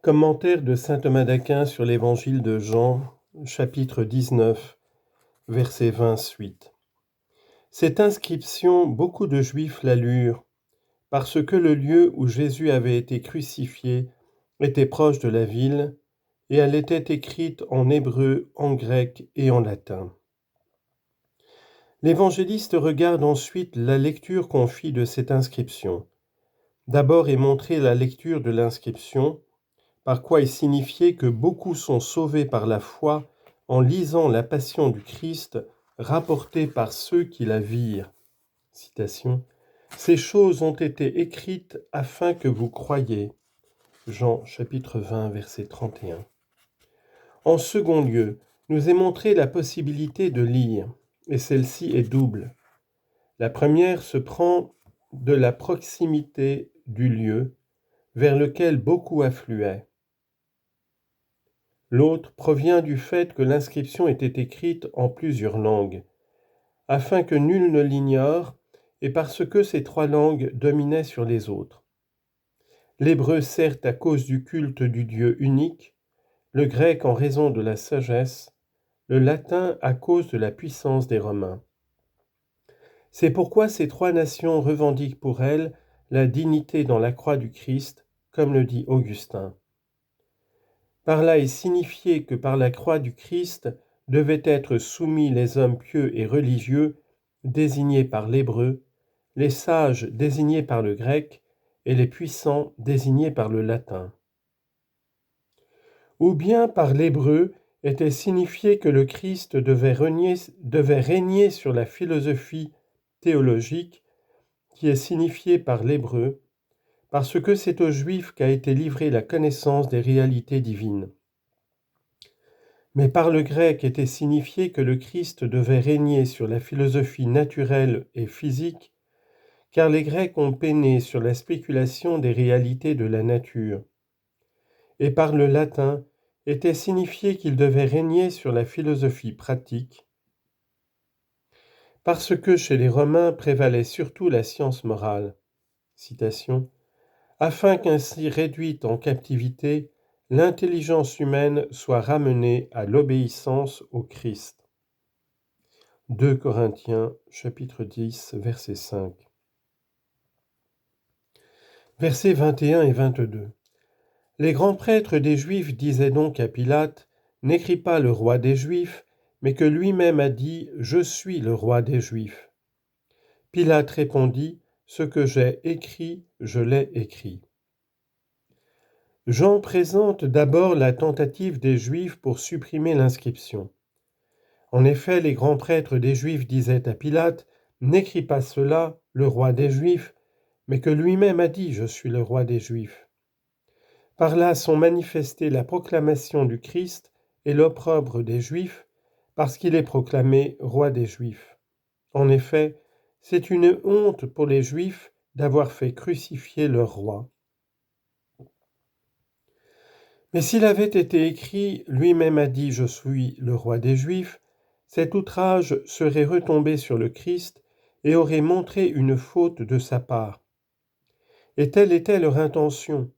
Commentaire de saint Thomas d'Aquin sur l'évangile de Jean, chapitre 19, verset 20 suite. Cette inscription, beaucoup de Juifs la lurent, parce que le lieu où Jésus avait été crucifié était proche de la ville, et elle était écrite en hébreu, en grec et en latin. L'évangéliste regarde ensuite la lecture qu'on fit de cette inscription. D'abord est montrée la lecture de l'inscription, par quoi est signifié que beaucoup sont sauvés par la foi en lisant la passion du Christ rapportée par ceux qui la virent. Citation. Ces choses ont été écrites afin que vous croyiez. Jean chapitre 20 verset 31. En second lieu, nous est montrée la possibilité de lire, et celle-ci est double. La première se prend de la proximité du lieu vers lequel beaucoup affluaient. L'autre provient du fait que l'inscription était écrite en plusieurs langues, afin que nul ne l'ignore, et parce que ces trois langues dominaient sur les autres. L'hébreu certes à cause du culte du Dieu unique, le grec en raison de la sagesse, le latin à cause de la puissance des Romains. C'est pourquoi ces trois nations revendiquent pour elles la dignité dans la croix du Christ, comme le dit Augustin. Par là est signifié que par la croix du Christ devaient être soumis les hommes pieux et religieux, désignés par l'hébreu, les sages désignés par le grec, et les puissants désignés par le latin. Ou bien par l'hébreu était signifié que le Christ devait régner sur la philosophie théologique qui est signifiée par l'hébreu, parce que c'est aux Juifs qu'a été livrée la connaissance des réalités divines. Mais par le grec était signifié que le Christ devait régner sur la philosophie naturelle et physique, car les Grecs ont peiné sur la spéculation des réalités de la nature. Et par le latin était signifié qu'il devait régner sur la philosophie pratique, parce que chez les Romains prévalait surtout la science morale. Citation. Afin qu'ainsi réduite en captivité, l'intelligence humaine soit ramenée à l'obéissance au Christ. 2 Corinthiens, chapitre 10, verset 5. Versets 21 et 22. Les grands prêtres des Juifs disaient donc à Pilate, « N'écris pas le roi des Juifs, mais que lui-même a dit, je suis le roi des Juifs. » Pilate répondit, « Ce que j'ai écrit, je l'ai écrit. » Jean présente d'abord la tentative des Juifs pour supprimer l'inscription. En effet, les grands prêtres des Juifs disaient à Pilate, « N'écris pas cela, le roi des Juifs, mais que lui-même a dit, je suis le roi des Juifs. » Par là sont manifestées la proclamation du Christ et l'opprobre des Juifs, parce qu'il est proclamé roi des Juifs. En effet, c'est une honte pour les Juifs d'avoir fait crucifier leur roi. Mais s'il avait été écrit, lui-même a dit, je suis le roi des Juifs, cet outrage serait retombé sur le Christ et aurait montré une faute de sa part. Et telle était leur intention,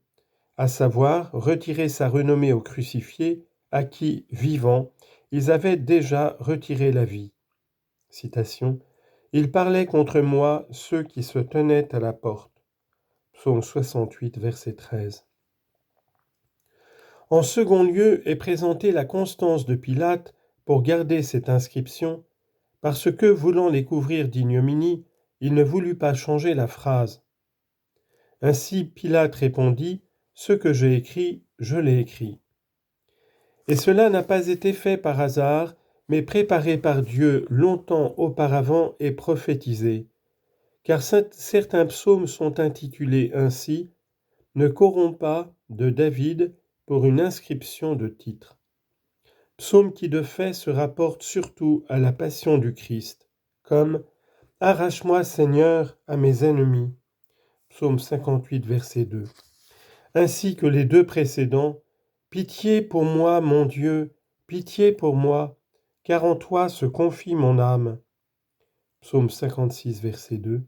à savoir retirer sa renommée au crucifié, à qui, vivant, ils avaient déjà retiré la vie. Citation. Il parlait contre moi ceux qui se tenaient à la porte. Psaume 68, verset 13. En second lieu est présentée la constance de Pilate pour garder cette inscription, parce que, voulant les couvrir d'ignominie, il ne voulut pas changer la phrase. Ainsi Pilate répondit, « Ce que j'ai écrit, je l'ai écrit. » Et cela n'a pas été fait par hasard, mais préparé par Dieu longtemps auparavant et prophétisé, car certains psaumes sont intitulés ainsi, « Ne corromps pas de David pour une inscription de titre. » Psaume qui de fait se rapporte surtout à la passion du Christ, comme « Arrache-moi Seigneur à mes ennemis » Psaume 58, verset 2, ainsi que les deux précédents, « Pitié pour moi, mon Dieu, pitié pour moi, car en toi se confie mon âme » Psaume 56, verset 2,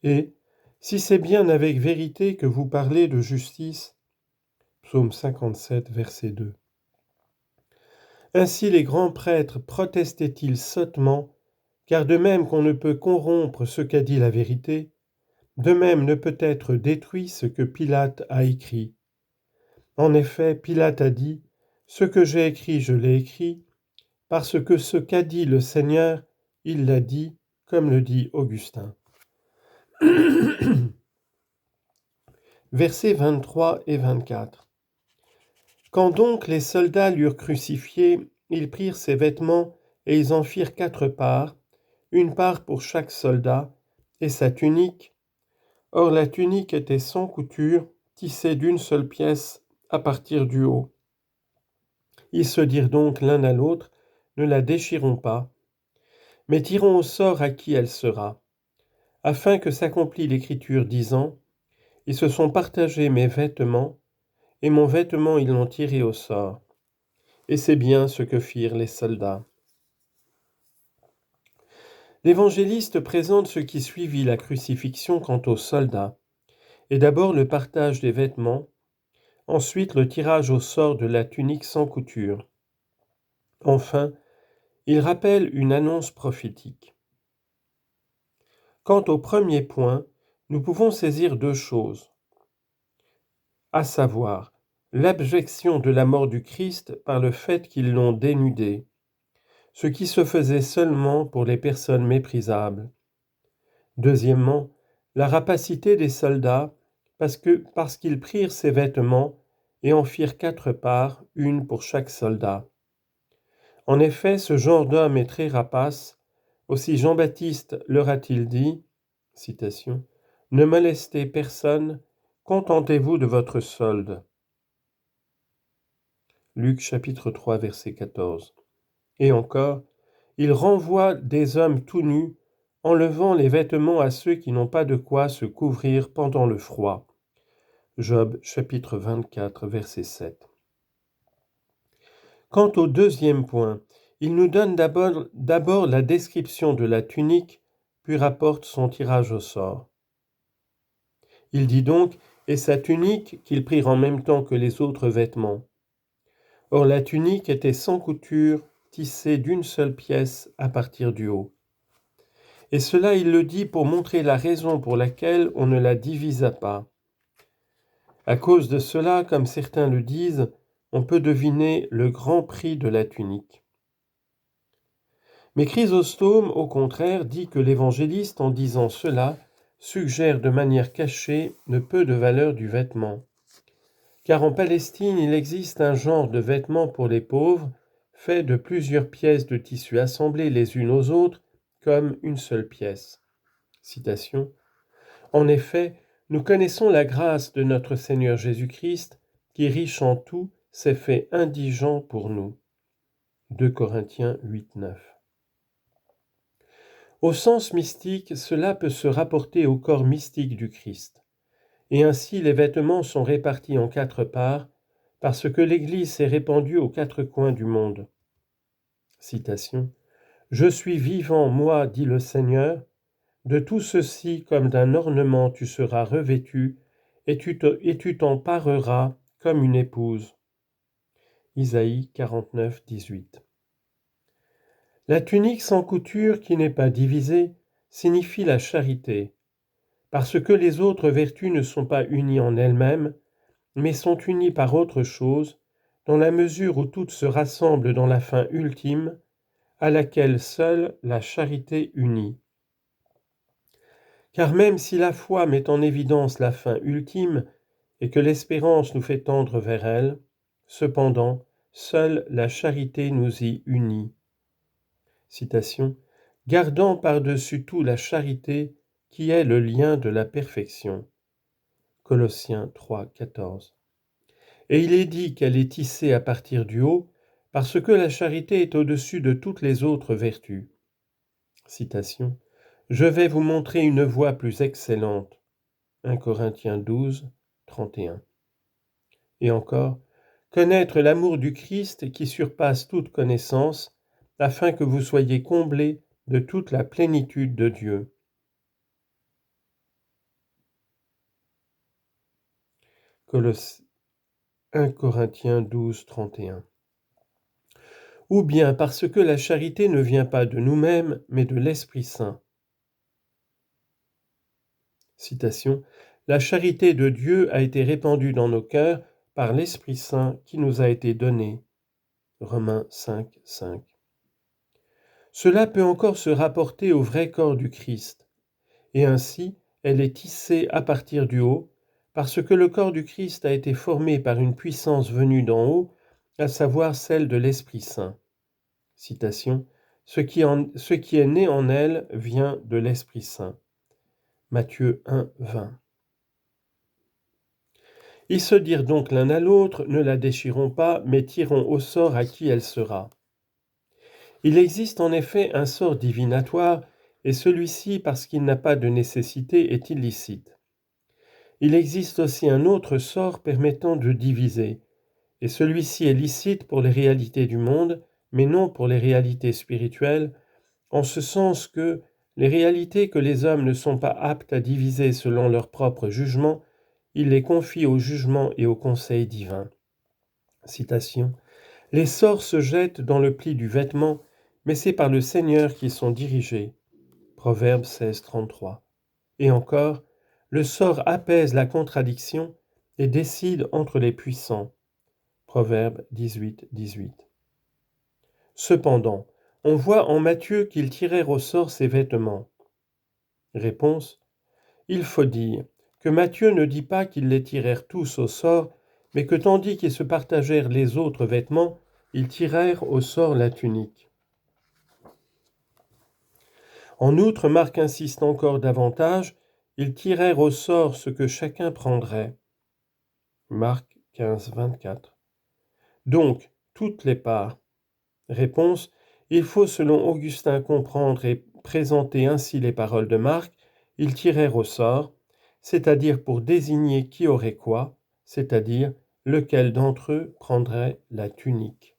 et « Si c'est bien avec vérité que vous parlez de justice » Psaume 57, verset 2. Ainsi les grands prêtres protestaient-ils sottement, car de même qu'on ne peut corrompre ce qu'a dit la vérité, de même ne peut être détruit ce que Pilate a écrit. En effet, Pilate a dit, « Ce que j'ai écrit, je l'ai écrit, parce que ce qu'a dit le Seigneur, il l'a dit, comme le dit Augustin. » Versets 23 et 24. Quand donc les soldats l'eurent crucifié, ils prirent ses vêtements et ils en firent 4 parts, une part pour chaque soldat, et sa tunique. Or la tunique était sans couture, tissée d'une seule pièce à partir du haut. Ils se dirent donc l'un à l'autre, ne la déchirons pas, mais tirons au sort à qui elle sera, afin que s'accomplît l'écriture disant, ils se sont partagés mes vêtements, et mon vêtement ils l'ont tiré au sort. Et c'est bien ce que firent les soldats. L'évangéliste présente ce qui suivit la crucifixion quant aux soldats, et d'abord le partage des vêtements, ensuite le tirage au sort de la tunique sans couture. Enfin, il rappelle une annonce prophétique. Quant au premier point, nous pouvons saisir 2 choses, à savoir l'abjection de la mort du Christ par le fait qu'ils l'ont dénudé, ce qui se faisait seulement pour les personnes méprisables. Deuxièmement, la rapacité des soldats, parce qu'ils prirent ses vêtements et en firent 4 parts, une pour chaque soldat. En effet, ce genre d'homme est très rapace. Aussi Jean-Baptiste leur a-t-il dit, citation, « Ne molestez personne, contentez-vous de votre solde. » Luc chapitre 3, verset 14. Et encore, il renvoie des hommes tout nus, enlevant les vêtements à ceux qui n'ont pas de quoi se couvrir pendant le froid. Job chapitre 24, verset 7. Quant au deuxième point, il nous donne d'abord la description de la tunique, puis rapporte son tirage au sort. Il dit donc, et sa tunique qu'ils prirent en même temps que les autres vêtements. Or la tunique était sans couture, tissée d'une seule pièce à partir du haut. Et cela il le dit pour montrer la raison pour laquelle on ne la divisa pas. À cause de cela, comme certains le disent, on peut deviner le grand prix de la tunique. Mais Chrysostome, au contraire, dit que l'évangéliste, en disant cela, suggère de manière cachée le peu de valeur du vêtement. Car en Palestine, il existe un genre de vêtement pour les pauvres, fait de plusieurs pièces de tissu assemblées les unes aux autres, comme une seule pièce. Citation. En effet, nous connaissons la grâce de notre Seigneur Jésus-Christ, qui, riche en tout, s'est fait indigent pour nous. 2 Corinthiens 8, 9. Au sens mystique, cela peut se rapporter au corps mystique du Christ. Et ainsi les vêtements sont répartis en 4 parts, parce que l'Église s'est répandue aux 4 coins du monde. Citation. « Je suis vivant, moi, dit le Seigneur, de tout ceci comme d'un ornement tu seras revêtu, et tu t'en pareras comme une épouse. » Isaïe 49, 18. La tunique sans couture qui n'est pas divisée signifie la charité, parce que les autres vertus ne sont pas unies en elles-mêmes, mais sont unies par autre chose, dans la mesure où toutes se rassemblent dans la fin ultime, à laquelle seule la charité unit. Car même si la foi met en évidence la fin ultime et que l'espérance nous fait tendre vers elle, cependant, seule la charité nous y unit. Citation. « Gardant par-dessus tout la charité qui est le lien de la perfection. » Colossiens 3, 14. Et il est dit qu'elle est tissée à partir du haut, parce que la charité est au-dessus de toutes les autres vertus. Citation. « Je vais vous montrer une voie plus excellente. » 1 Corinthiens 12, 31. Et encore, connaître l'amour du Christ qui surpasse toute connaissance, afin que vous soyez comblés de toute la plénitude de Dieu. 1 Corinthiens 12, 31. Ou bien parce que la charité ne vient pas de nous-mêmes, mais de l'Esprit Saint. Citation. La charité de Dieu a été répandue dans nos cœurs par l'Esprit Saint qui nous a été donné. Romains 5, 5. Cela peut encore se rapporter au vrai corps du Christ, et ainsi elle est tissée à partir du haut, parce que le corps du Christ a été formé par une puissance venue d'en haut, à savoir celle de l'Esprit Saint. Citation. Ce qui est né en elle vient de l'Esprit Saint. Matthieu 1, 20. Ils se dirent donc l'un à l'autre, ne la déchirons pas, mais tirons au sort à qui elle sera. Il existe en effet un sort divinatoire, et celui-ci, parce qu'il n'a pas de nécessité, est illicite. Il existe aussi un autre sort permettant de diviser, et celui-ci est licite pour les réalités du monde, mais non pour les réalités spirituelles, en ce sens que les réalités que les hommes ne sont pas aptes à diviser selon leur propre jugement, il les confie au jugement et au conseil divin. Citation. Les sorts se jettent dans le pli du vêtement, mais c'est par le Seigneur qu'ils sont dirigés. Proverbe 16, 33. Et encore, le sort apaise la contradiction et décide entre les puissants. Proverbe 18, 18. Cependant, on voit en Matthieu qu'ils tirèrent au sort ses vêtements. Réponse. Il faut dire que Matthieu ne dit pas qu'ils les tirèrent tous au sort, mais que tandis qu'ils se partagèrent les autres vêtements, ils tirèrent au sort la tunique. En outre, Marc insiste encore davantage, ils tirèrent au sort ce que chacun prendrait. Marc 15, 24. Donc, toutes les parts. Réponse, il faut selon Augustin comprendre et présenter ainsi les paroles de Marc, ils tirèrent au sort, c'est-à-dire pour désigner qui aurait quoi, c'est-à-dire lequel d'entre eux prendrait la tunique.